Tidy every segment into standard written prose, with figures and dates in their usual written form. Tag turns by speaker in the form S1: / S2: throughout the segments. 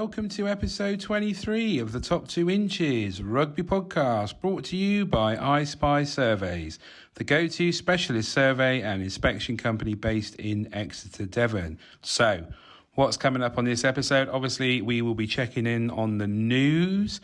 S1: welcome to episode 23 of the Top 2 Inches Rugby podcast, brought to you by I Spy Surveys, the go-to specialist survey and inspection company based in Exeter, Devon. So, what's coming up on this episode? Obviously, we will be checking in on the news.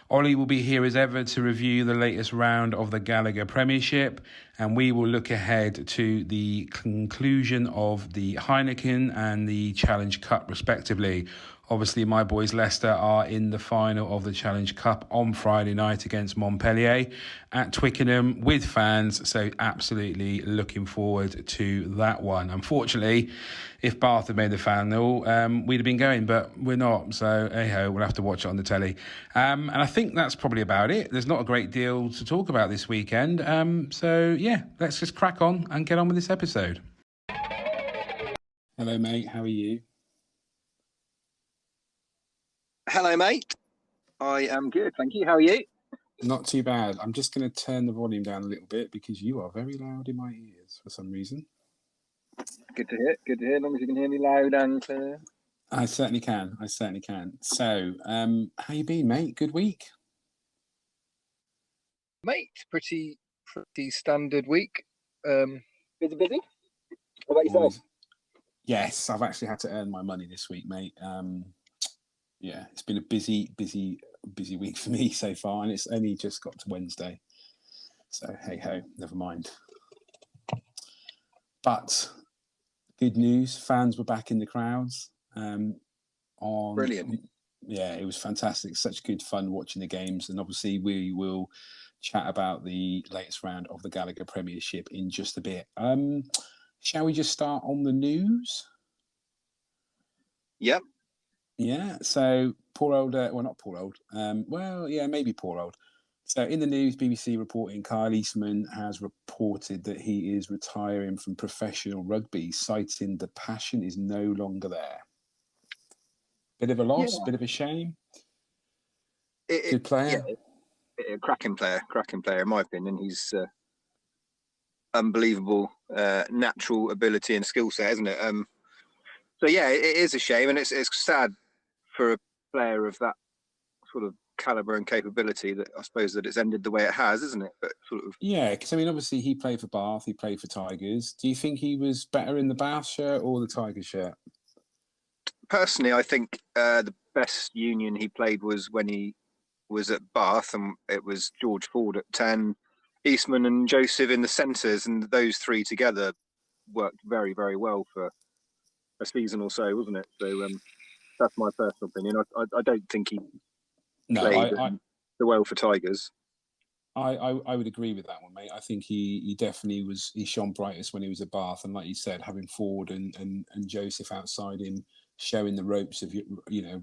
S1: Ollie will be here as ever to review the latest round of the Gallagher Premiership, and we will look ahead to the conclusion of the Heineken and the Challenge Cup, respectively. Obviously, my boys Leicester are in the final of the Challenge Cup on Friday night against Montpellier at Twickenham with fans, so absolutely looking forward to that one. Unfortunately, if Bath had made the final, we'd have been going, but we're not, so hey-ho, we'll have to watch it on the telly. And I think that's probably about it. There's not a great deal to talk about this weekend, so yeah, let's just crack on and get on with this episode. Hello, mate, how are you?
S2: Hello, mate. I am good, thank you. How are you?
S1: Not too bad. I'm just going to turn the volume down a little bit because you are very loud in my ears for some reason.
S2: Good to hear. Good to hear. As long as you can hear me loud and clear.
S1: I certainly can. So, how you been, mate? Good week?
S2: Mate, pretty standard week. Busy? What about yourself?
S1: Yes, I've actually had to earn my money this week, mate. Yeah, it's been a busy week for me so far, and it's only just got to Wednesday. So, hey-ho, never mind. But good news, fans were back in the crowds.
S2: Brilliant.
S1: Yeah, it was fantastic. Such good fun watching the games. And obviously we will chat about the latest round of the Gallagher Premiership in just a bit. Shall we just start on the news?
S2: Yep.
S1: Yeah, so poor old, maybe poor old. So in the news, BBC reporting Kyle Eastman has reported that he is retiring from professional rugby, citing the passion is no longer there. Bit of a loss, bit of a shame. Good player.
S2: Yeah, cracking player, in my opinion. He's unbelievable natural ability and skill set, isn't it? So yeah, it is a shame, and it's sad for a player of that sort of caliber and capability that I suppose that it's ended the way it has, isn't it? But sort of.
S1: Yeah, because I mean, obviously he played for Bath, he played for Tigers. Do you think he was better in the Bath shirt or the Tigers shirt?
S2: Personally, I think the best union he played was when he was at Bath, and it was George Ford at 10, Eastman and Joseph in the centres, and those three together worked very, very well for a season or so, wasn't it? So that's my personal opinion. I don't think he played so well for Tigers.
S1: I would agree with that one, mate. I think he definitely was. He shone brightest when he was at Bath, and like you said, having Ford and Joseph outside him, showing the ropes of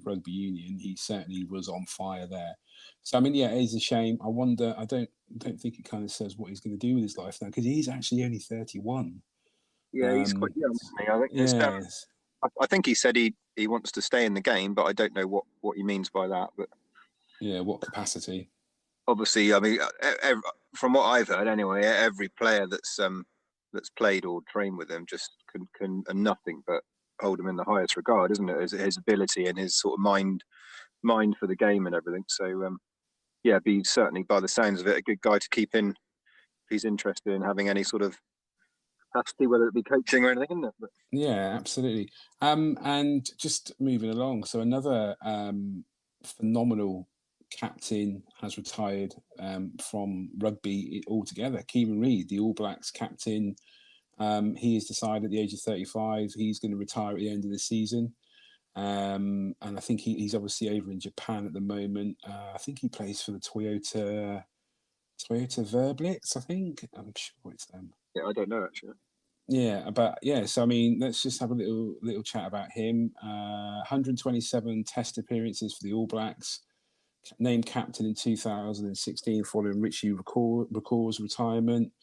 S1: rugby union, he certainly was on fire there. So I mean, yeah, it is a shame. I wonder. I don't think it kind of says what he's going to do with his life now, because he's actually only 31.
S2: Yeah, he's quite young, isn't he? I think. I think he said he wants to stay in the game, but I don't know what he means by that. But
S1: yeah, what capacity?
S2: Obviously, I mean, from what I've heard, anyway, every player that's played or trained with him just can and nothing but hold him in the highest regard, isn't it? His ability and his sort of mind for the game and everything. So yeah, be certainly by the sounds of it a good guy to keep in if he's interested in having any sort of capacity, whether it be coaching or anything, isn't it? But,
S1: yeah, absolutely. And just moving along, so another phenomenal captain has retired from rugby altogether. Kieran Reid, the All Blacks captain, he has decided at the age of 35 he's going to retire at the end of the season. And I think he's obviously over in Japan at the moment. I think he plays for the Toyota Verblitz, I think. I'm sure it's them.
S2: Yeah, I don't know actually.
S1: Yeah, but yeah, so I mean, let's just have a little chat about him. 127 test appearances for the All Blacks. Named captain in 2016 following Richie Record's retirement.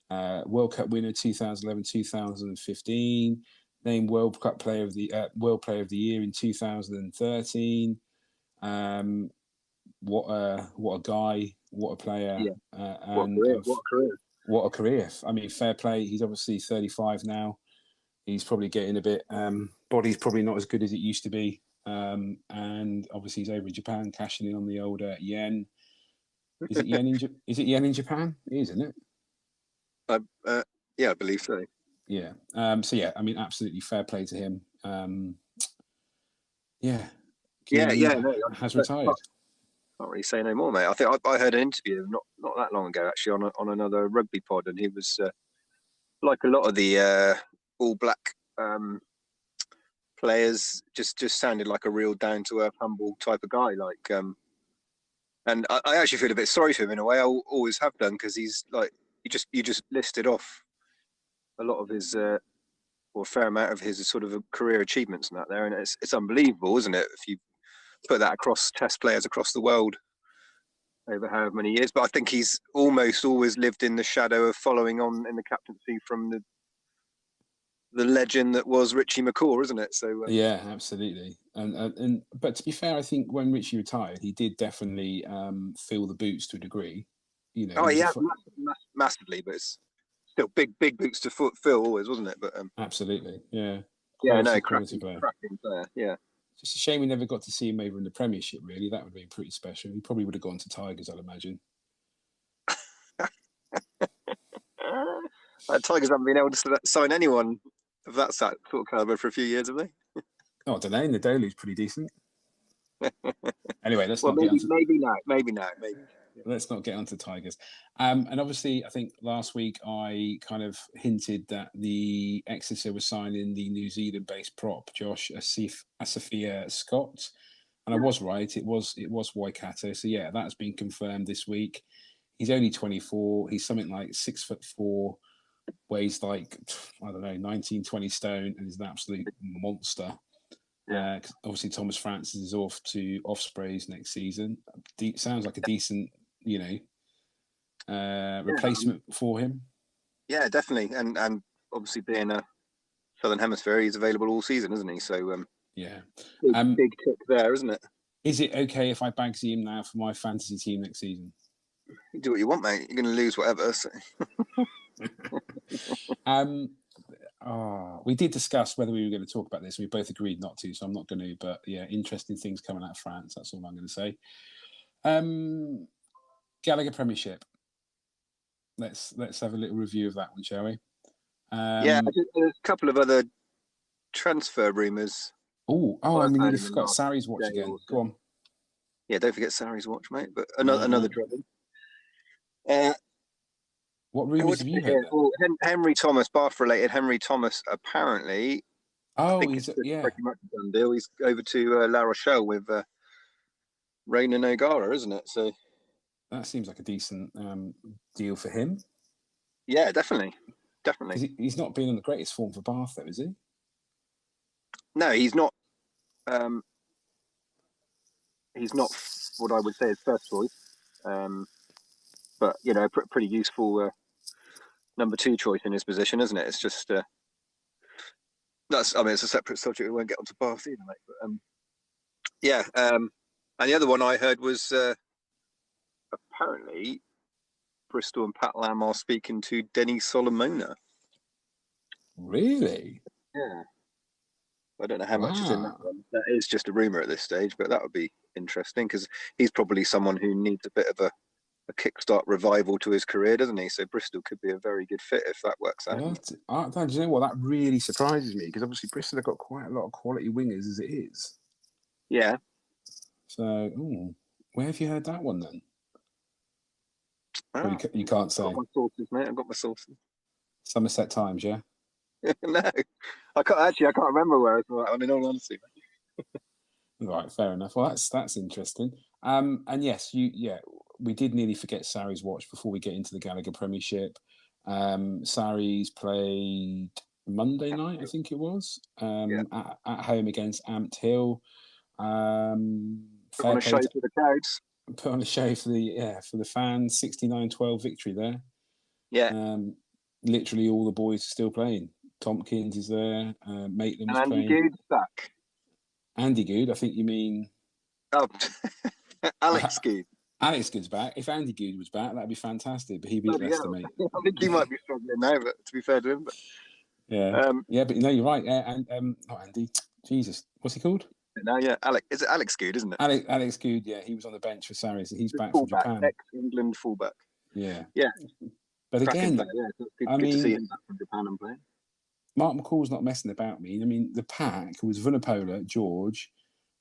S1: World Cup winner 2011-2015. Named World Player of the Year in 2013. What a guy! What a player!
S2: Yeah. What a career!
S1: I mean, fair play. He's obviously 35 now. He's probably getting a bit. Body's probably not as good as it used to be. and obviously he's over in Japan, cashing in on the older yen. Is it yen in Japan? It is, isn't it?
S2: Yeah, I believe so.
S1: Yeah. So yeah, I mean, absolutely fair play to him. Yeah. Has retired.
S2: Can't really say no more, mate. I think I heard an interview not that long ago, actually, on another rugby pod, and he was like a lot of the All Black players, just sounded like a real down to earth, humble type of guy. Like, and I actually feel a bit sorry for him in a way. I always have done, because he's like, you just listed off a lot of his or a fair amount of his sort of career achievements and that there, and it's unbelievable, isn't it? If you put that across Test players across the world over however many years. But I think he's almost always lived in the shadow of following on in the captaincy from the legend that was Richie McCaw, isn't it? So
S1: yeah, absolutely. And but to be fair, I think when Richie retired, he did definitely fill the boots to a degree. You know.
S2: Oh yeah, massively, but it's still big boots to fill always, wasn't it? But
S1: absolutely, yeah.
S2: Cracking player, yeah.
S1: It's just a shame we never got to see him over in the Premiership, really. That would have been pretty special. He probably would have gone to Tigers, I'd imagine.
S2: Tigers haven't been able to sign anyone of that sort of calibre for a few years, have they?
S1: Oh, I don't know. Nadolu's pretty decent. Anyway, let's
S2: maybe now.
S1: Let's not get onto Tigers. And obviously, I think last week I kind of hinted that the Exeter was signing the New Zealand-based prop Josh Asafia Scott, and I was right. It was Waikato. So yeah, that's been confirmed this week. He's only 24. He's something like 6'4", weighs like, I don't know, 19, 20 stone, and is an absolute monster. Yeah. Obviously, Thomas Francis is off to Ospreys next season. Sounds like a decent, replacement for him.
S2: Yeah, definitely. And obviously being a Southern Hemisphere, he's available all season, isn't he? So
S1: yeah,
S2: big tick there, isn't it?
S1: Is it okay if I Bagsy him now for my fantasy team next season?
S2: You do what you want, mate. You're going to lose whatever. So.
S1: We did discuss whether we were going to talk about this. We both agreed not to, so I'm not going to. But yeah, interesting things coming out of France. That's all I'm going to say. Gallagher Premiership. Let's have a little review of that one, shall we?
S2: Yeah, there's a couple of other transfer rumours.
S1: I nearly forgot Sarri's watch again. Go on.
S2: Yeah, don't forget Sarri's watch, mate. But another drubbing.
S1: What rumours have you heard?
S2: Well, Henry Thomas, Bath-related. Henry Thomas, apparently. I think it's pretty much a done deal. He's over to La Rochelle with Rayner Nogara, isn't it? So
S1: that seems like a decent deal for him.
S2: Yeah, definitely.
S1: He's not been in the greatest form for Bath, though, is he?
S2: No, he's not. He's not what I would say is first choice. But pretty useful number 2 choice in his position, isn't it? It's just it's a separate subject. We won't get onto Bath either, mate. But and the other one I heard was apparently Bristol and Pat Lam are speaking to Denny Solomona.
S1: Really?
S2: Yeah. I don't know how much is in that one. That is just a rumour at this stage, but that would be interesting because he's probably someone who needs a bit of a kickstart revival to his career, doesn't he? So Bristol could be a very good fit if that works out.
S1: Do you know what? That really surprises me because obviously Bristol have got quite a lot of quality wingers as it is.
S2: Yeah.
S1: So, where have you heard that one then? You can't say.
S2: I've got my sources, mate. I've got my sources.
S1: Somerset Times, yeah?
S2: No. I can't remember where I saw that. I mean, all honesty.
S1: Right, fair enough. Well, that's interesting. And yes, we did nearly forget Sarri's watch before we get into the Gallagher Premiership. Sarri's played Monday night, I think it was, at home against Amt Hill.
S2: Put on a show for the crowds.
S1: Put on a show for the fans. 69-12 victory there.
S2: Yeah.
S1: Literally all the boys are still playing. Tompkins is there. Maitland was
S2: Andy
S1: playing.
S2: Good's back.
S1: Andy Good, I think you mean.
S2: Oh, Alex Good.
S1: Alex Good's back. If Andy Good was back, that'd be fantastic. But he beat Leicester, mate.
S2: I think he might be struggling now, but to be fair to him. But...
S1: Yeah. But no, you're right. And not Andy. Jesus, what's he called?
S2: Now, yeah, is it Alex Good, isn't it?
S1: Alex Good, yeah, he was on the bench for Sarri, so he's back from
S2: Fullback,
S1: Japan.
S2: ex-England fullback.
S1: Yeah.
S2: But
S1: again,
S2: player, yeah, so it's good to see him back from Japan and playing.
S1: Mark McCall's not messing about me. I mean, the pack was Vunipola, George,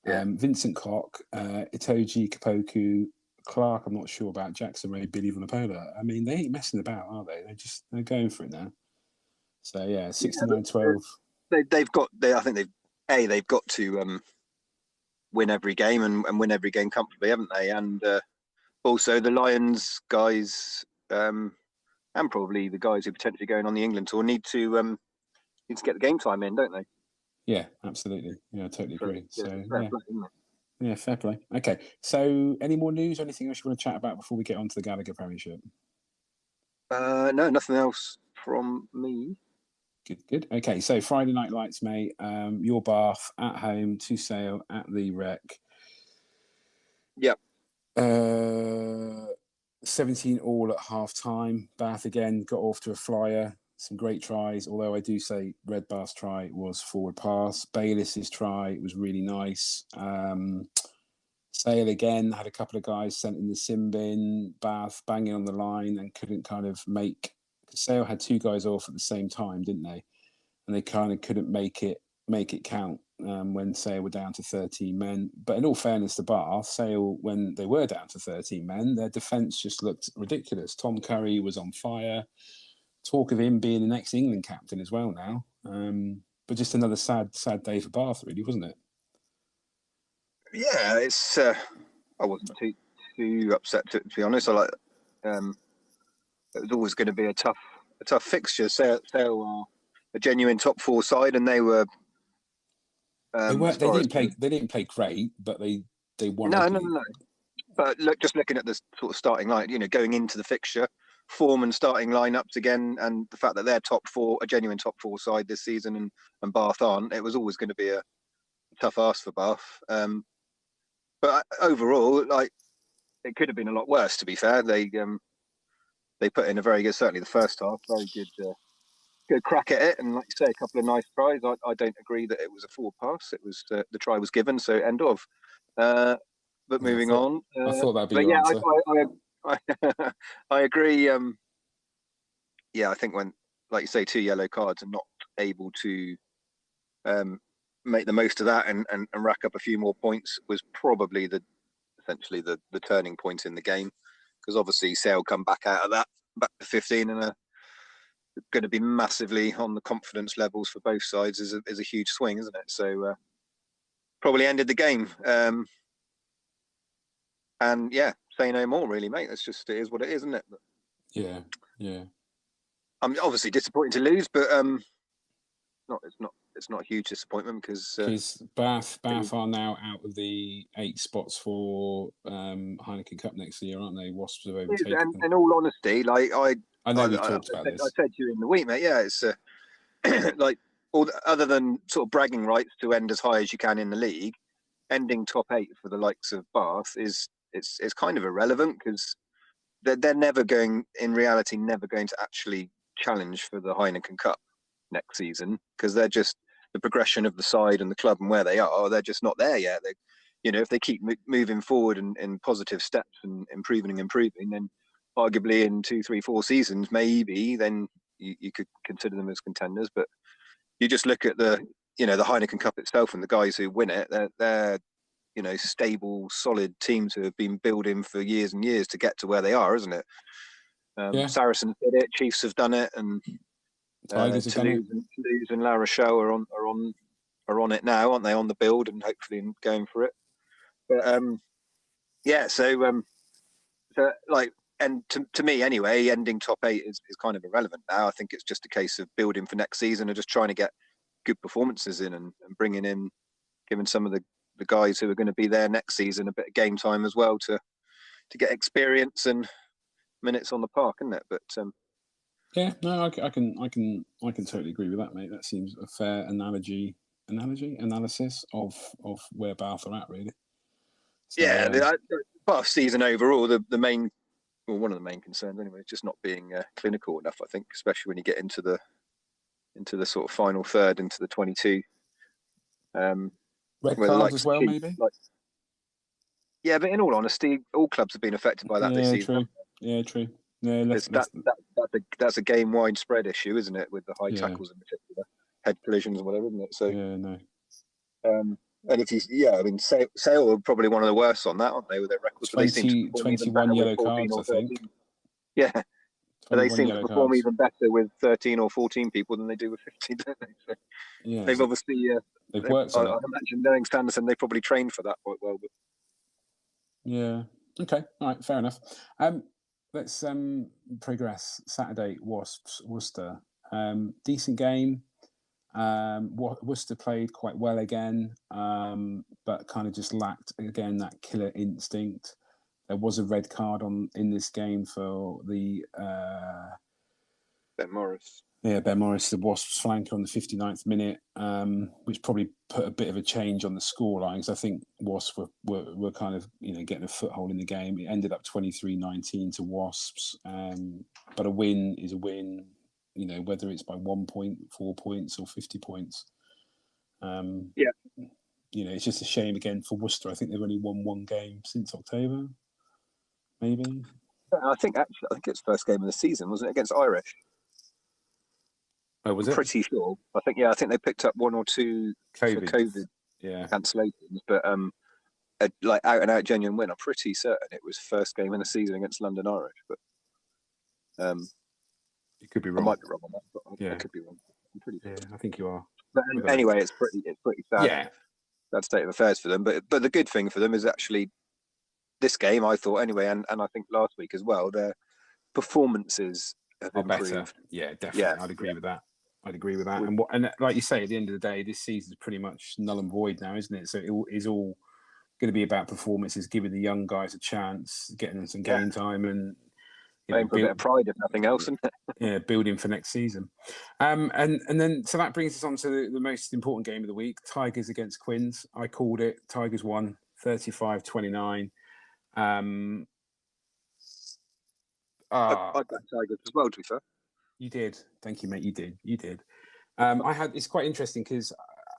S1: Vincent Koch, Itoji Kapoku, Clark, I'm not sure about, Jackson Ray, Billy Vunipola. I mean, they ain't messing about, are they? They're going for it now. So, 69-12.
S2: They've got to win every game and win every game comfortably, haven't they? And also the Lions guys and probably the guys who are potentially going on the England tour need to get the game time in, don't they?
S1: Yeah, absolutely. Yeah, I totally agree. Fair play. Okay, so any more news or anything else you want to chat about before we get on to the Gallagher Premiership?
S2: No, nothing else from me.
S1: Good. Okay, so Friday Night Lights, mate. Your Bath at home to Sale at the Rec.
S2: Yep.
S1: 17 all at half time. Bath again got off to a flyer. Some great tries, although I do say Redbath's try was forward pass. Bayliss's try was really nice. Sale again had a couple of guys sent in the sin bin. Bath banging on the line and couldn't kind of make. Sale had two guys off at the same time, didn't they? And they kind of couldn't make it count when Sale were down to 13 men. But in all fairness to Bath, Sale, when they were down to 13 men, their defence just looked ridiculous. Tom Curry was on fire. Talk of him being the next England captain as well now. But just another sad day for Bath, really, wasn't it?
S2: Yeah, it's. I wasn't too upset to be honest. It was always going to be a tough fixture. Sale are a genuine top four side, and they were.
S1: They didn't play great, but they won.
S2: No. But just looking at the sort of starting line, going into the fixture, form and starting lineups again, and the fact that they're top four, a genuine top four side this season, and Bath aren't, it was always going to be a tough ask for Bath. But overall, it could have been a lot worse. To be fair, they put in a very good, certainly the first half, very good crack at it, and like you say, a couple of nice tries. I don't agree that it was a forward pass. It was the try was given, so end of. But moving on,
S1: I thought that'd be your answer.
S2: I agree. I think when, like you say, 2 yellow cards and not able to make the most of that and rack up a few more points was probably essentially the turning point in the game, because obviously Sale come back out of that back to 15 and going to be massively on the confidence levels for both sides is a huge swing, isn't it? So probably ended the game. And say no more, really, mate. It is what it is, isn't it?
S1: Yeah.
S2: I'm obviously disappointed to lose, but it's not a huge disappointment because
S1: Bath are now out of the 8 spots for Heineken Cup next year, aren't they? Wasps have overtaken them.
S2: In all honesty,
S1: I know we talked about this.
S2: I said to you in the week, mate. Yeah, it's other than sort of bragging rights to end as high as you can in the league, ending top 8 for the likes of Bath is kind of irrelevant, because they're never going to actually challenge for the Heineken Cup next season, because they're just the progression of the side and the club and where they are. They're just not there yet. If they keep moving forward in positive steps and improving, then arguably in 2, 3, 4 seasons, maybe then you could consider them as contenders. But you just look at the Heineken Cup itself and the guys who win it. They're stable, solid teams who have been building for years and years to get to where they are, isn't it? Saracens did it, Chiefs have done it, and Toulouse and La Rochelle are on it now, aren't they? On the build and hopefully going for it. But and to me anyway, ending top 8 is kind of irrelevant now. I think it's just a case of building for next season and just trying to get good performances in and bringing in, giving some of the guys who are going to be there next season a bit of game time as well to get experience and minutes on the park, isn't it? But
S1: I can totally agree with that, mate. That seems a fair analysis of where Bath are at, really.
S2: So, the Bath season overall, one of the main concerns anyway is just not being clinical enough, I think, especially when you get into the sort of final third, into the 22.
S1: Red cards as well, maybe.
S2: Yeah, but in all honesty, all clubs have been affected by that this season.
S1: True. Yeah, true. No,
S2: that's a game-wide spread issue, isn't it? With the high tackles in particular, head collisions and whatever, isn't it? So
S1: no.
S2: And if I mean, Sale are probably one of the worst on that, aren't they? With their records,
S1: 21 yellow cards, I think.
S2: Yeah, but they seem to perform even better with 13 or 14 people than they do with 15, don't they? So they've obviously
S1: they've worked on it.
S2: I imagine knowing Sanderson, they probably trained for that quite well. But...
S1: Yeah. Okay. All right. Fair enough. Let's progress. Saturday, Wasps, Worcester. Decent game. Worcester played quite well again, but kind of just lacked again that killer instinct. There was a red card in this game for the
S2: Ben Morris.
S1: Yeah, Ben Morris, the Wasps flanker on the 59th minute, which probably put a bit of a change on the scoreline. Because I think Wasps were kind of getting a foothold in the game. It ended up 23-19 to Wasps, but a win is a win. Whether it's by 1 point, 4 points, or 50 points. It's just a shame again for Worcester. I think they've only won one game since October, maybe.
S2: I think it's first game of the season, wasn't it, against Irish?
S1: Oh, was it?
S2: I'm pretty sure. I think they picked up one or two COVID cancellations, but like out and out genuine win. I'm pretty certain it was first game in the season against London Irish, but
S1: you could be wrong.
S2: I might be wrong on that, but I could be wrong. I'm pretty sure.
S1: I think you are.
S2: But anyway, it's pretty sad.
S1: Yeah.
S2: That state of affairs for them. But the good thing for them is actually this game, I thought anyway, and I think last week as well, their performances have improved.
S1: Better. Yeah, definitely. Yeah. I'd agree with that. And like you say, at the end of the day, this season is pretty much null and void now, isn't it? So it is all going to be about performances, giving the young guys a chance, getting them some game time, and
S2: playing for a bit of pride, if nothing else, isn't it?
S1: Yeah, building for next season. And then so that brings us on to the most important game of the week: Tigers against Quins. I called it. Tigers won 35-29.
S2: I got Tigers as well, to be fair.
S1: You did. Thank you, mate. You did. It's quite interesting because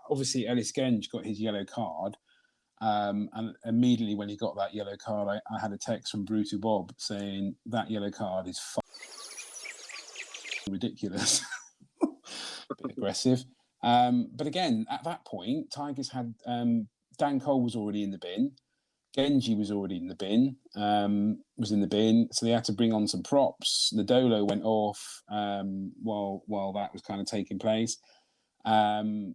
S1: obviously Ellis Genge got his yellow card. And immediately when he got that yellow card, I had a text from Brutal Bob saying that yellow card is ridiculous. A bit aggressive. But again, at that point, Tigers had Dan Cole was already in the bin. Genji was already in the bin, so they had to bring on some props. Nadolo went off while that was kind of taking place. And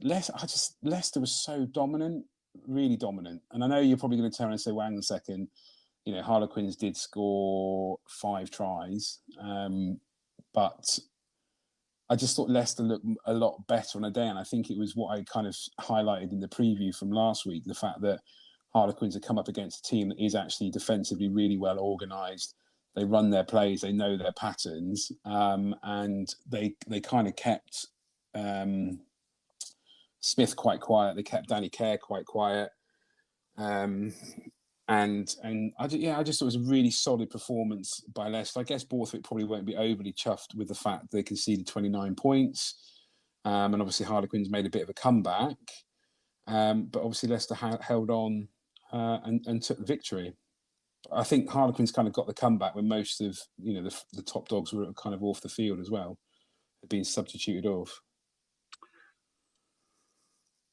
S1: Leicester was so dominant, really dominant. And I know you're probably going to turn and say, well, hang on a second, Harlequins did score 5 tries, but I just thought Leicester looked a lot better on a day. And I think it was what I kind of highlighted in the preview from last week, the fact that Harlequins have come up against a team that is actually defensively really well organised. They run their plays, they know their patterns, and they kind of kept Smith quite quiet. They kept Danny Kerr quite quiet, and I just thought it was a really solid performance by Leicester. I guess Borthwick probably won't be overly chuffed with the fact they conceded 29 points, and obviously Harlequins made a bit of a comeback, but obviously Leicester held on and took the victory. I think Harlequins kind of got the comeback when most of the top dogs were kind of off the field as well, being substituted off.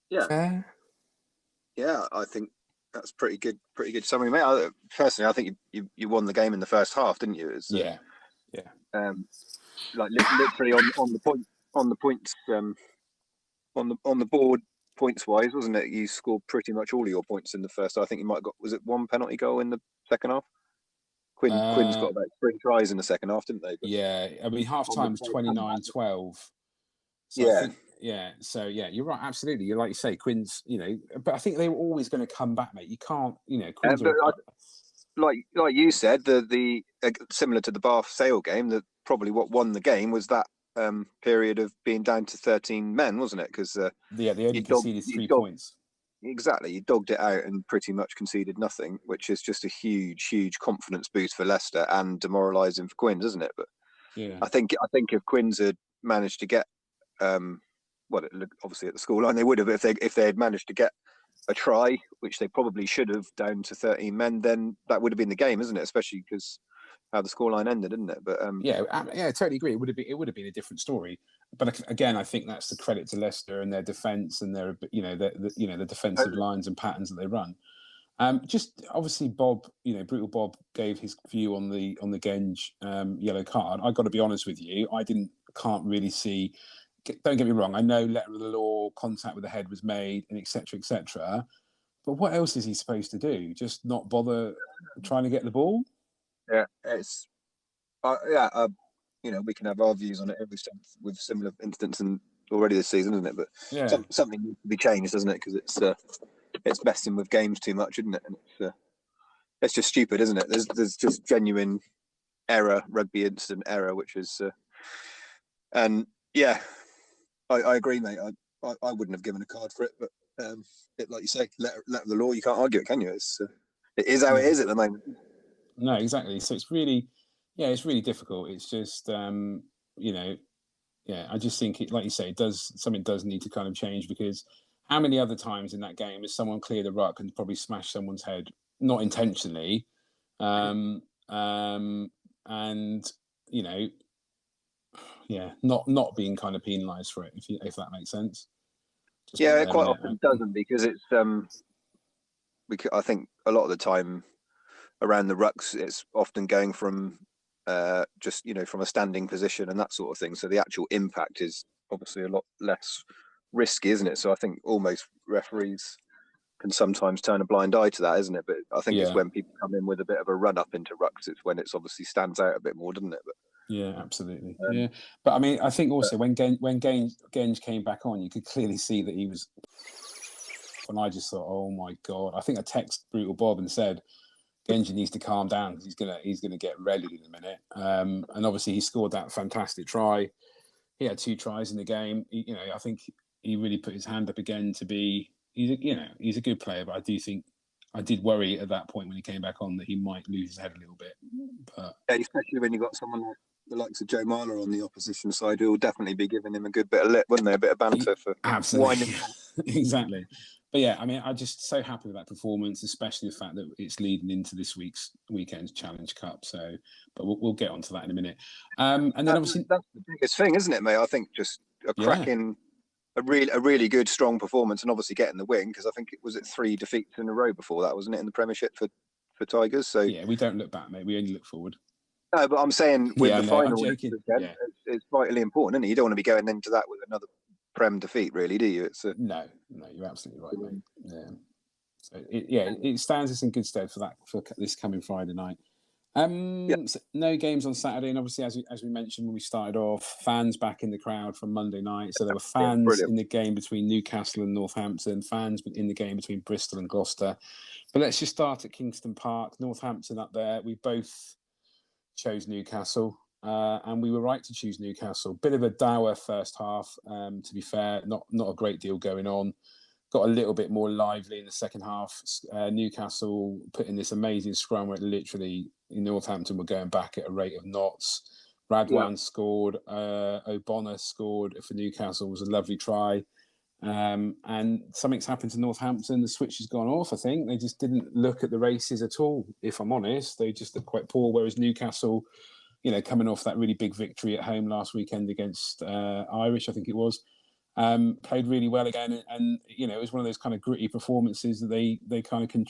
S2: Yeah, I think that's pretty good summary, mate. Personally, I think you won the game in the first half, didn't you?
S1: Yeah.
S2: Like literally on the points on the board points wise, wasn't it? You scored pretty much all of your points in the first. I think you might have got, was it one penalty goal in the second half? Quinn's got about 3 tries in the second half, didn't they?
S1: But I mean, half time was 29-12.
S2: So
S1: So you're right, absolutely. Like you say, Quinn's, but I think they were always going to come back, mate. You can't, Quinn's
S2: like you said, the similar to the Bath Sale game, that probably what won the game was that period of being down to 13 men, wasn't it? Because
S1: they only conceded 3 points.
S2: Exactly, you dogged it out and pretty much conceded nothing, which is just a huge confidence boost for Leicester and demoralising for Quins, isn't it? But I think if Quins had managed to get obviously at the scoreline they would have if they had managed to get a try, which they probably should have, down to 13 men, then that would have been the game, isn't it? Especially because how the scoreline ended, didn't it? But
S3: I totally agree. It would have been a different story. But again, I think that's the credit to Leicester and their defence and their the defensive lines and patterns that they run. Just obviously, Bob, Brutal Bob gave his view on the Genge yellow card. I got to be honest with you, can't really see. Don't get me wrong. I know letter of the law, contact with the head was made, and etc. etc. But what else is he supposed to do? Just not bother trying to get the ball?
S2: Yeah, it's we can have our views on it every step with similar instances already this season, isn't it? But something needs to be changed, doesn't it? Because it's messing with games too much, isn't it? And it's just stupid, isn't it? There's just genuine error, rugby incident error, which is and yeah, I agree, mate. I wouldn't have given a card for it, but like you say, letter of the law, you can't argue it, can you? It is how it is at the moment.
S3: No, exactly. So it's really, it's really difficult. It's just, I just think like you say, something does need to kind of change, because how many other times in that game has someone cleared the ruck and probably smashed someone's head, not intentionally, and not being kind of penalised for it, if that makes sense.
S2: It quite often doesn't, because it's I think a lot of the time around the rucks, it's often going from from a standing position and that sort of thing. So the actual impact is obviously a lot less risky, isn't it? So I think almost referees can sometimes turn a blind eye to that, isn't it? But I think it's when people come in with a bit of a run up into rucks, it's when it's obviously stands out a bit more, doesn't it? But
S3: yeah, absolutely. But I mean, I think also when Genge came back on, you could clearly see that he was. And I just thought, oh my god! I think I texted Brutal Bob and said, Genge needs to calm down because he's gonna get ready in a minute. And obviously he scored that fantastic try. He had 2 tries in the game. I think he really put his hand up again to be. He's a good player, but I do think I did worry at that point when he came back on that he might lose his head a little bit. But
S2: especially when you got someone like the likes of Joe Marler on the opposition side, who will definitely be giving him a good bit of lip, wouldn't they? A bit of banter for
S3: absolutely, exactly. But yeah, I mean, I'm just so happy with that performance, especially the fact that it's leading into this weekend's Challenge Cup. So, but we'll get onto that in a minute. And then obviously
S2: that's the biggest thing, isn't it, mate? I think just a cracking, a really good, strong performance, and obviously getting the win, because I think it was 3 defeats in a row before that, wasn't it, in the Premiership for Tigers? So
S3: yeah, we don't look back, mate. We only look forward.
S2: No, but I'm saying with the final, it's vitally important, isn't it? You don't want to be going into that with another Prem defeat, really, do you?
S3: No, you're absolutely right, mate. Yeah. So it stands us in good stead for this coming Friday night. So no games on Saturday, and obviously, as we mentioned when we started off, fans back in the crowd from Monday night. So there were fans in the game between Newcastle and Northampton, fans in the game between Bristol and Gloucester. But let's just start at Kingston Park. Northampton up there. We both chose Newcastle, and we were right to choose Newcastle. Bit of a dour first half, to be fair. Not a great deal going on. Got a little bit more lively in the second half. Newcastle put in this amazing scrum where literally Northampton were going back at a rate of knots. Radwan scored. O'Bonnor scored for Newcastle. It was a lovely try. And something's happened to Northampton. The switch has gone off, I think. They just didn't look at the races at all, if I'm honest. They just looked quite poor, whereas Newcastle, coming off that really big victory at home last weekend against Irish, I think it was, played really well again. And it was one of those kind of gritty performances that they kind of can,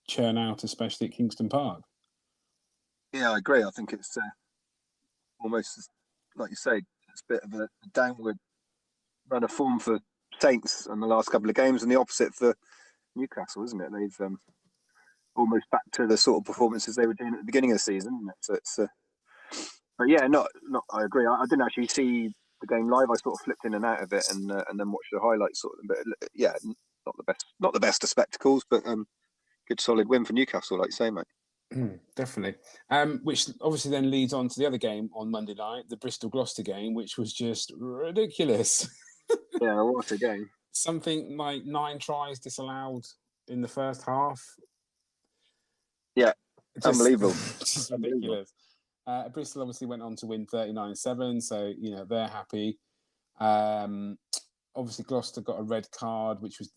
S3: churn out, especially at Kingston Park.
S2: Yeah, I agree. I think it's almost, like you say, it's a bit of a downward run of form for Saints in the last couple of games, and the opposite for Newcastle, isn't it? They've almost back to the sort of performances they were doing at the beginning of the season. So it's, but yeah, not. I agree. I didn't actually see the game live. I sort of flipped in and out of it, and then watched the highlights sort of. But yeah, not the best of spectacles, but good solid win for Newcastle, like you say, mate.
S3: Definitely. Which obviously then leads on to the other game on Monday night, the Bristol-Gloucester game, which was just ridiculous.
S2: Yeah, what a game.
S3: Something like 9 tries disallowed in the first half.
S2: Yeah, unbelievable.
S3: Just ridiculous. Bristol obviously went on to win 39-7, so they're happy. obviously Gloucester got a red card, which was,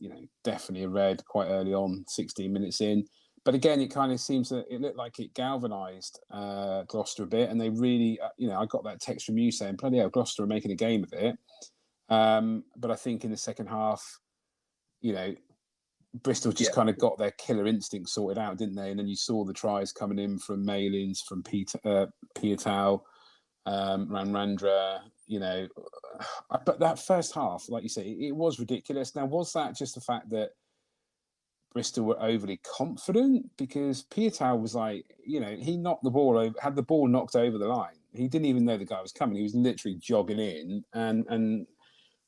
S3: definitely a red quite early on, 16 minutes in. But again, it kind of seems that it looked like it galvanised Gloucester a bit, and they really, I got that text from you saying, bloody hell, Gloucester are making a game of it. But I think in the second half, Bristol just kind of got their killer instinct sorted out, didn't they? And then you saw the tries coming in from Malins, from Piatau, Ranrandra, But that first half, like you say, it was ridiculous. Now, was that just the fact that Bristol were overly confident? Because Piatau was like, he knocked the ball over, had the ball knocked over the line. He didn't even know the guy was coming. He was literally jogging in, and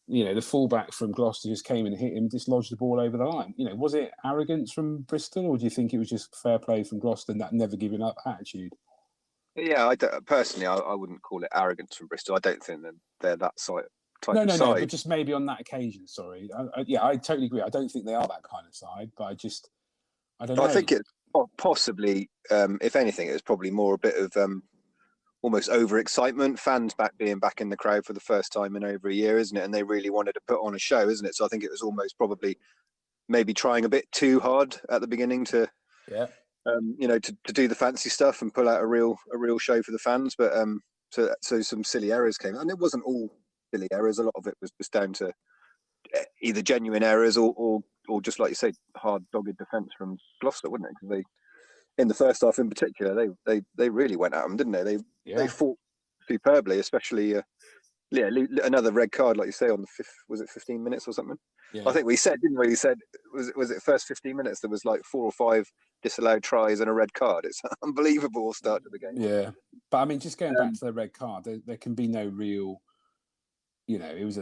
S3: the fullback from Gloucester just came and hit him, dislodged the ball over the line. Was it arrogance from Bristol, or do you think it was just fair play from Gloucester and that never giving up attitude?
S2: Yeah, personally, I wouldn't call it arrogance from Bristol. I don't think that they're that type
S3: no,
S2: of side.
S3: No, but just maybe on that occasion, sorry. I totally agree. I don't think they are that kind of side, but I don't know.
S2: I think it's possibly, if anything, it's probably more a bit of almost overexcitement, fans being back in the crowd for the first time in over a year, isn't it? And they really wanted to put on a show, isn't it? So I think it was almost probably maybe trying a bit too hard at the beginning to do the fancy stuff and pull out a real show for the fans. But so some silly errors came, and it wasn't all silly errors. A lot of it was just down to either genuine errors or just like you say, hard dogged defence from Gloucester, wouldn't it? Because they, in the first half in particular, they really went at them, didn't they? They fought superbly, especially another red card, like you say, on the fifth, was it 15 minutes or something? Yeah. I think we said, didn't we? We said, was it first 15 minutes, there was like 4 or 5 disallowed tries and a red card. It's an unbelievable start to the game.
S3: Yeah. But I mean, just going back to the red card, there can be no real, it was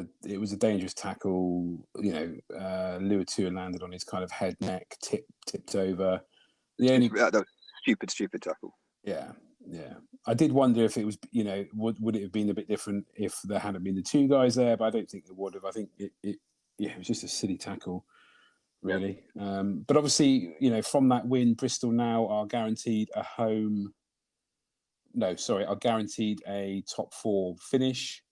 S3: a dangerous tackle. Luatua landed on his kind of head, neck, tipped over.
S2: That was stupid tackle.
S3: Yeah. I did wonder if it was, would it have been a bit different if there hadn't been the 2 guys there, but I don't think it would have. I think it was just a silly tackle, really. Yeah. But obviously, from that win, Bristol now are guaranteed are guaranteed a top 4 finish,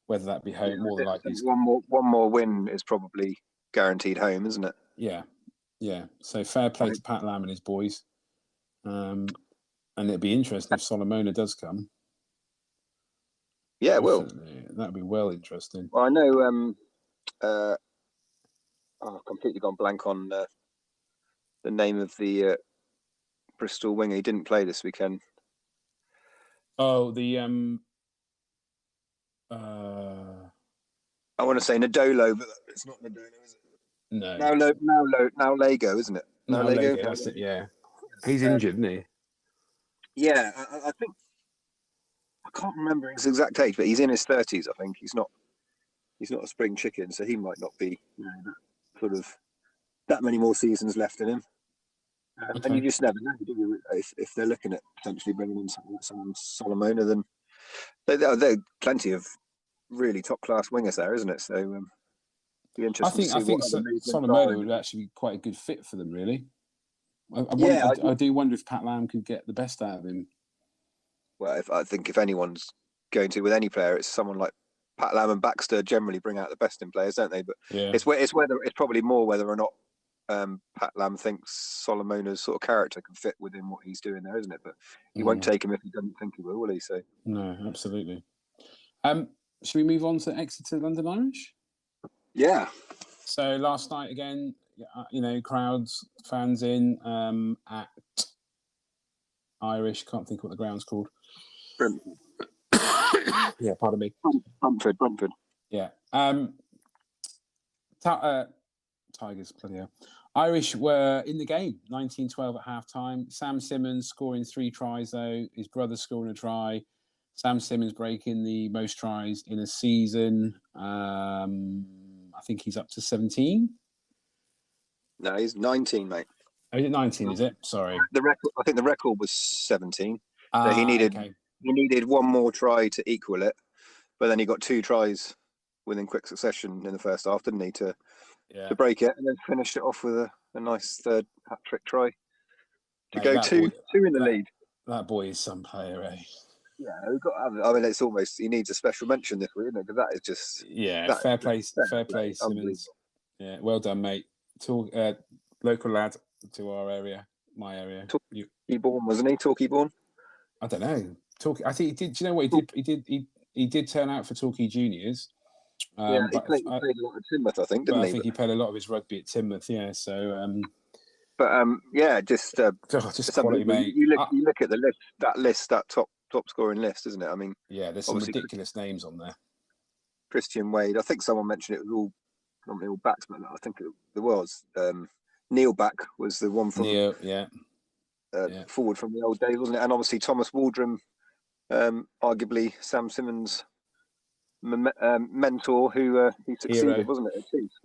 S3: whether that be home, more than likely.
S2: One more win is probably guaranteed home, isn't it?
S3: Yeah. So fair play to Pat Lam and his boys. And it'd be interesting if Solomona does come.
S2: Yeah, it will.
S3: That'd be well interesting.
S2: Well, I know. I've completely gone blank on the name of the Bristol winger. He didn't play this weekend.
S3: Oh, the
S2: I want to say Nadolo, but it's not Nadolo, is it?
S3: No.
S2: Now Lego, isn't it?
S3: Now Lego. That's it. Yeah, he's injured, isn't he?
S2: Yeah, I think I can't remember his exact age, but he's in his 30s. I think he's not a spring chicken, so he might not be sort of that many more seasons left in him. Okay. And you just never know, do you? If they're looking at potentially bringing in someone Solomona, then there are plenty of really top class wingers there, isn't it? So be interesting. I think
S3: Solomona would actually be quite a good fit for them, really. I do wonder if Pat Lam could get the best out of him.
S2: Well, I think if anyone's going to with any player, it's someone like Pat Lam and Baxter generally bring out the best in players, don't they? But it's probably more whether or not Pat Lam thinks Solomona's sort of character can fit within what he's doing there, isn't it? But he won't take him if he doesn't think he will he? So
S3: no, absolutely. Should we move on to Exeter London Irish?
S2: Yeah.
S3: So last night again, crowds, fans in at Irish. Can't think what the ground's called.
S2: Brentford.
S3: Yeah, pardon me.
S2: Brentford.
S3: Yeah. Tigers, bloody hell. Irish were in the game, 19-12 at half-time. Sam Simmons scoring 3 tries, though. His brother scoring a try. Sam Simmons breaking the most tries in a season. I think he's up to 17.
S2: No, he's 19, mate.
S3: Oh, is it 19, is it? Sorry.
S2: I think the record was 17. So he needed one more try to equal it, but then he got 2 tries within quick succession in the first half, didn't he, to break it, and then finished it off with a nice third hat-trick try to go 2 in the lead.
S3: That boy is some player, eh?
S2: we've got. I mean, it's almost he needs a special mention this week, isn't it? Because that is just
S3: fair play, Simmons.
S2: Unbelievable.
S3: Yeah, well done, mate. Local lad to our area, my area.
S2: Torquay-born, wasn't he? Torquay-born?
S3: I don't know. I think he did. Do you know what he did? He did turn out for Torquay Juniors.
S2: He played a lot at Teignmouth, I think, didn't he?
S3: I think he played a lot of his rugby at Teignmouth. Yeah, so.
S2: Just
S3: quality, mate.
S2: You look at the list, that top scoring list, isn't it? I mean,
S3: there's some ridiculous names on there.
S2: Christian Wade. I think someone mentioned it was all batsmen. I think there was. Neil Back was the one from
S3: Neil,
S2: forward from the old days, wasn't it? And obviously Thomas Waldron, arguably Sam Simmons' mentor, who he succeeded,
S3: Hero.
S2: wasn't it? At Chiefs,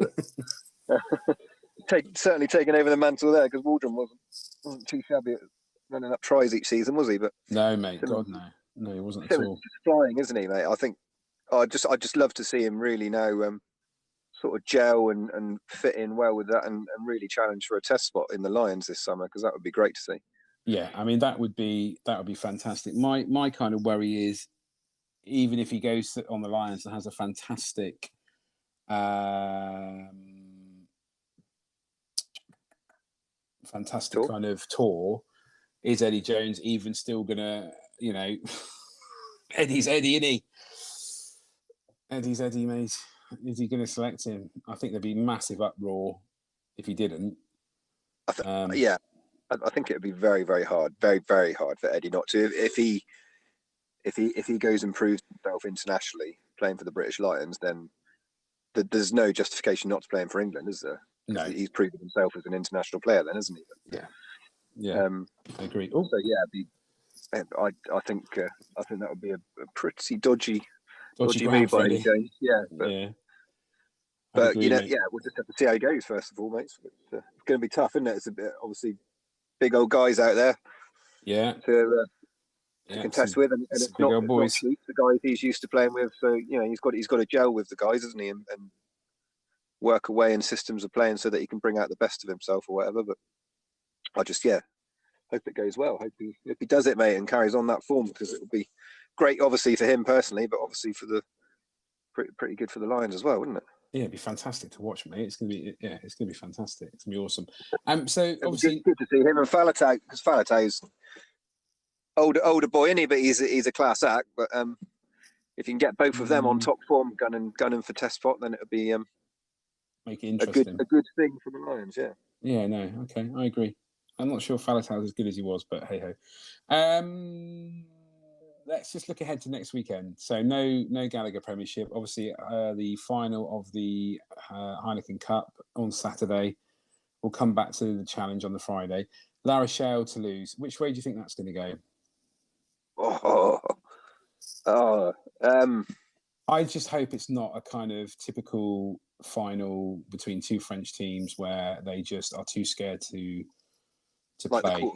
S2: but certainly taking over the mantle there, because Waldron wasn't too shabby at running up tries each season, was he? But
S3: no, mate, God no, he wasn't at all.
S2: Just flying, isn't he, mate? I think I just love to see him really now sort of gel and fit in well with that, and really challenge for a test spot in the Lions this summer, because that would be great to see.
S3: Yeah, I mean that would be fantastic. My kind of worry is, even if he goes on the Lions and has a fantastic kind of tour, is Eddie Jones even still gonna, Eddie's Eddie, isn't he? Eddie's Eddie, mate. Is he going to select him? I think there'd be massive uproar if he didn't.
S2: I think it would be very, very hard, very, very hard for Eddie not to. If he goes and proves himself internationally playing for the British Lions, then there's no justification not to play him for England, is there?
S3: No,
S2: he's proven himself as an international player, then, isn't he?
S3: Yeah. I agree.
S2: So I think that would be a pretty dodgy move by Eddie Jones. But we'll just have to see how he goes first of all, mate. It's going to be tough, isn't it? It's a bit, obviously, big old guys out there. To contest with, and it's not cheap, the guys he's used to playing with. So he's got to gel with the guys, isn't he, and work away in systems of playing so that he can bring out the best of himself or whatever. But I just hope it goes well. Hope he does it, mate, and carries on that form, because it would be great, obviously for him personally, but obviously for the pretty good for the Lions as well, wouldn't it?
S3: Yeah, it'd be fantastic to watch, mate. It's gonna be fantastic. It's gonna be awesome. So obviously
S2: good to see him and Falatau, because Falatau's older boy, isn't he? But he's a class act. But if you can get both of them on top form, gunning for test spot, then it would be
S3: make it interesting.
S2: A good thing for the Lions. Yeah.
S3: Yeah. No. Okay. I agree. I'm not sure Falatau's as good as he was, but hey ho. Let's just look ahead to next weekend. So no Gallagher Premiership. Obviously, the final of the Heineken Cup on Saturday. We'll come back to the challenge on the Friday. La Rochelle, Toulouse. Which way do you think that's going to
S2: go?
S3: I just hope it's not a kind of typical final between two French teams where they just are too scared to
S2: like
S3: play.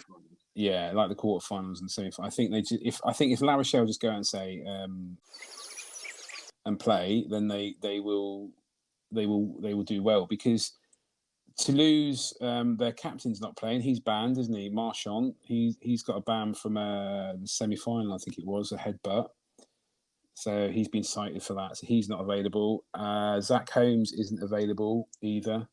S2: The
S3: like the quarterfinals and semi-finals. I think if La Rochelle just go out and say and play, then they will do well, because Toulouse, their captain's not playing. He's banned, isn't he? Marchand. He's got a ban from the semi-final. I think it was a headbutt. So he's been cited for that. So he's not available. Zach Holmes isn't available either.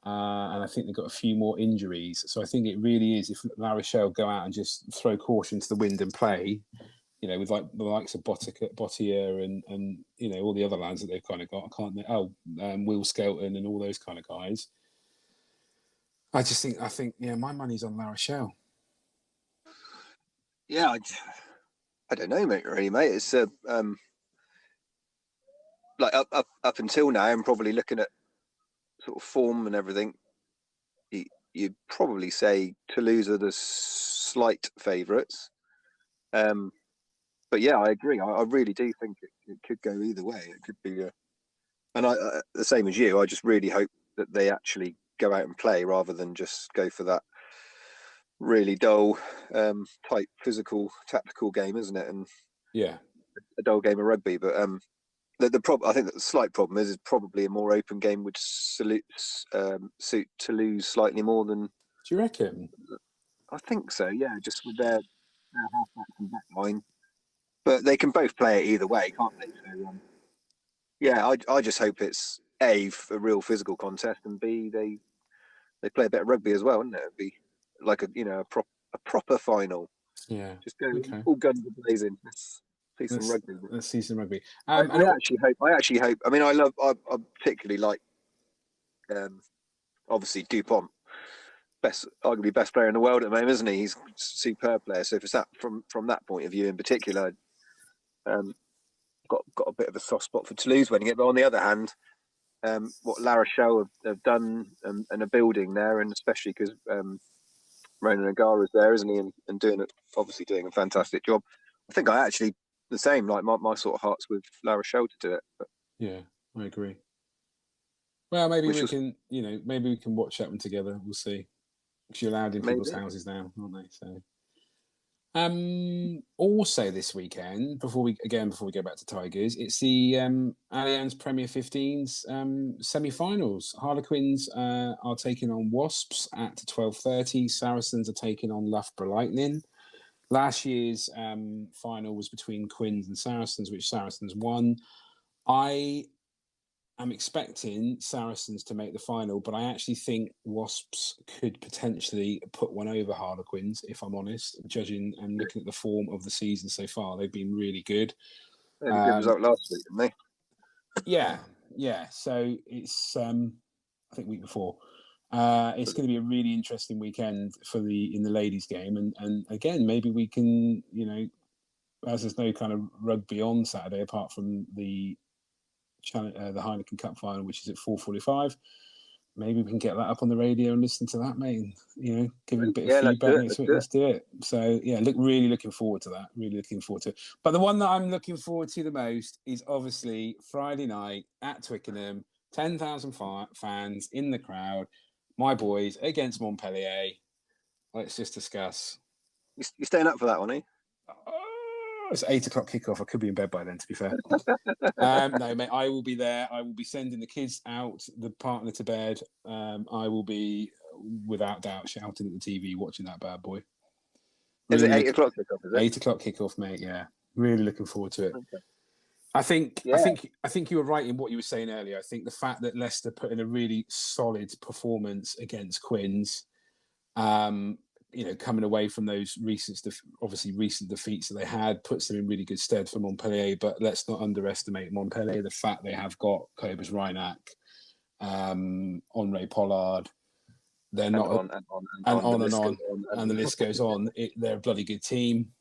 S3: And I think they've got a few more injuries. So I think it really is, if La Rochelle go out and just throw caution to the wind and play, with like the likes of Bottier and all the other lads that they've kind of got. Will Skelton and all those kind of guys. I think my money's on La Rochelle.
S2: Yeah, I don't know, mate. Really, mate. It's like up until now, I'm probably looking at sort of form and everything. You'd probably say Toulouse are the slight favourites. But yeah, I agree. I really do think it could go either way. It could be, and I the same as you. I just really hope that they actually go out and play rather than just go for that really dull, tight, physical, tactical game, isn't it? And a dull game of rugby. But the problem, I think, the slight problem is probably a more open game would suit Toulouse slightly more than.
S3: Do you reckon?
S2: I think so. Yeah, just with their halfbacks and back line. but they can both play it either way, can't they? So, yeah, I just hope it's A, a real physical contest, and B, they play a bit of rugby as well, wouldn't it? It'd be like a proper final.
S3: Yeah.
S2: Just go
S3: Okay.
S2: all guns blazing. Let's see some rugby.
S3: Let's see some rugby.
S2: I actually hope. I mean, I particularly like, obviously Dupont, arguably best player in the world at the moment, isn't he? He's a superb player. So if it's that from that point of view in particular, got a bit of a soft spot for Toulouse winning it. But on the other hand, what La Rochelle have done and are building there, and especially because Ronan O'Gara's there, isn't he, and obviously doing a fantastic job. I think I actually the same. Like my sort of heart's with La Rochelle to do it. But,
S3: yeah, I agree. Well, maybe we can watch that one together. We'll see. Because you're allowed in people's houses now, aren't they? So, also this weekend, before we go back to Tigers, it's the Allianz Premier 15s semi-finals. Harlequins are taking on Wasps at 12:30. Saracens are taking on Loughborough Lightning. Last year's final was between Quins and Saracens, which Saracens won. I'm expecting Saracens to make the final, but I actually think Wasps could potentially put one over Harlequins, if I'm honest, judging and looking at the form of the season so far. They've been really good.
S2: They had a good result last week, didn't they?
S3: Yeah. So it's, I think week before. It's going to be a really interesting weekend in the ladies' game. And again, maybe we can, as there's no kind of rugby on Saturday apart from the Heineken Cup final, which is at 4:45. Maybe we can get that up on the radio and listen to that, mate. And, give it a bit of feedback next week. Let's do it. So yeah, really looking forward to that. Really looking forward to it. But the one that I'm looking forward to the most is obviously Friday night at Twickenham. 10,000 fans in the crowd. My boys against Montpellier. Let's just discuss.
S2: You're staying up for that one, eh?
S3: It's 8:00 kickoff. I could be in bed by then, to be fair. No, mate, I will be there. I will be sending the kids out, the partner to bed. I will be, without doubt, shouting at the TV, watching that bad boy.
S2: Is it 8:00 kickoff? Is it
S3: 8:00 kickoff, mate? Yeah, really looking forward to it.
S2: Okay.
S3: I think you were right in what you were saying earlier. I think the fact that Leicester put in a really solid performance against Quins, coming away from those recent defeats that they had, puts them in really good stead for Montpellier. But let's not underestimate Montpellier. The fact they have got Cobus Reinach, Henri Pollard, they're not on, and the list goes on. They're a bloody good team.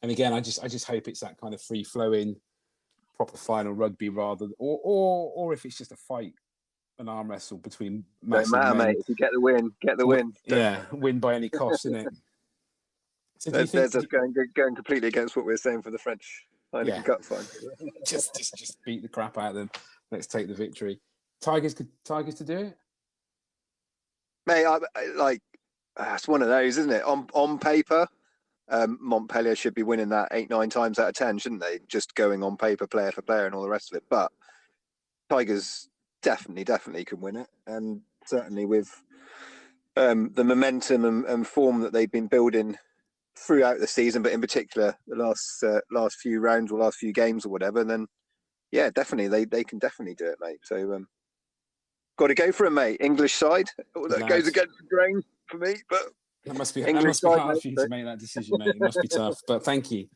S3: And again, I just hope it's that kind of free flowing, proper final rugby rather, or if it's just a fight. An arm wrestle between massive men. Mate.
S2: If you get the win, get the win.
S3: Yeah, win by any cost, isn't it?
S2: So there's us going completely against what we're saying for the French Heineken Cup final.
S3: just beat the crap out of them. Let's take the victory. Tigers to do it,
S2: mate. It's one of those, isn't it? On paper, Montpellier should be winning that 8-9 times out of 10, shouldn't they? Just going on paper, player for player, and all the rest of it. But Tigers definitely can win it, and certainly with the momentum and form that they've been building throughout the season, but in particular the last few rounds or last few games or whatever, then yeah, definitely they can definitely do it, mate. So got to go for it, mate. English side, that goes against the grain for me, but
S3: that must be hard for you to make that decision, mate. It must be tough, but thank you.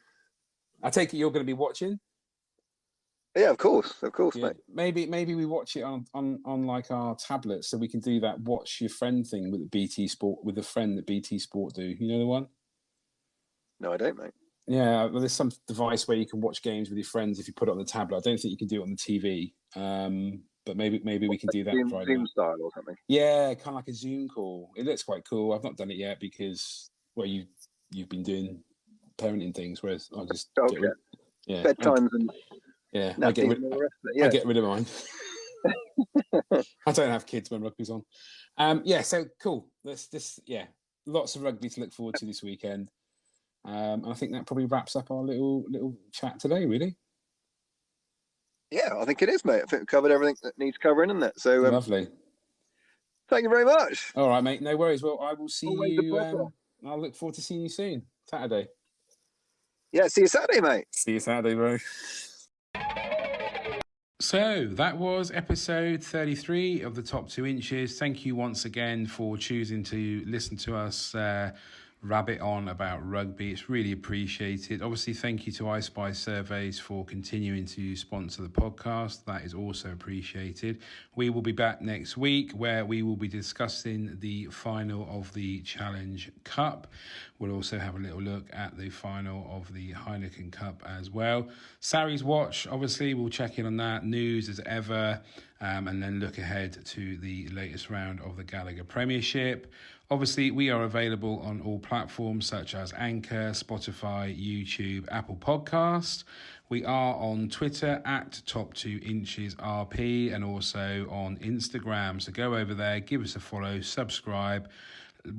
S3: I take it you're going to be watching.
S2: Yeah, of course, yeah.
S3: Mate. Maybe we watch it on like our tablet, so we can do that watch your friend thing with the BT Sport, with the friend that BT Sport do. You know the one?
S2: No, I don't, mate.
S3: Yeah, well, there's some device where you can watch games with your friends if you put it on the tablet. I don't think you can do it on the TV, but maybe we can do that Friday.
S2: Zoom style or something.
S3: Yeah, kind of like a Zoom call. It looks quite cool. I've not done it yet because you've been doing parenting things, whereas I just
S2: bedtimes and.
S3: Yeah, I get rid of mine. I don't have kids when rugby's on. So cool. Lots of rugby to look forward to this weekend. And I think that probably wraps up our little chat today, really.
S2: Yeah, I think it is, mate. I think we've covered everything that needs covering, isn't it? So
S3: lovely.
S2: Thank you very much.
S3: All right, mate. No worries. Well, I will see you. I'll look forward to seeing you soon, Saturday.
S2: Yeah, see you Saturday, mate.
S3: See you Saturday, bro.
S1: So that was episode 33 of the Top 2 Inches. Thank you once again for choosing to listen to us rabbit on about rugby. It's really appreciated. Obviously, thank you to I Spy Surveys for continuing to sponsor the podcast. That is also appreciated. We will be back next week where we will be discussing the final of the Challenge Cup. We'll also have a little look at the final of the Heineken Cup as well. Sarri's Watch, obviously, we'll check in on that. News as ever. And then look ahead to the latest round of the Gallagher Premiership. Obviously, we are available on all platforms such as Anchor, Spotify, YouTube, Apple Podcasts. We are on Twitter at Top2InchesRP and also on Instagram. So go over there, give us a follow, subscribe,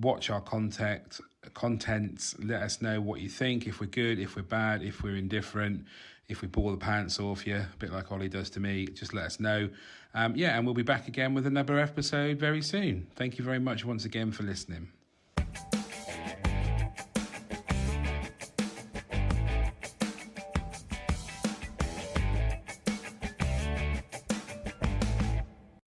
S1: watch our contents, let us know what you think, if we're good, if we're bad, if we're indifferent, if we bore the pants off you, a bit like Ollie does to me, just let us know. And we'll be back again with another episode very soon. Thank you very much once again for listening.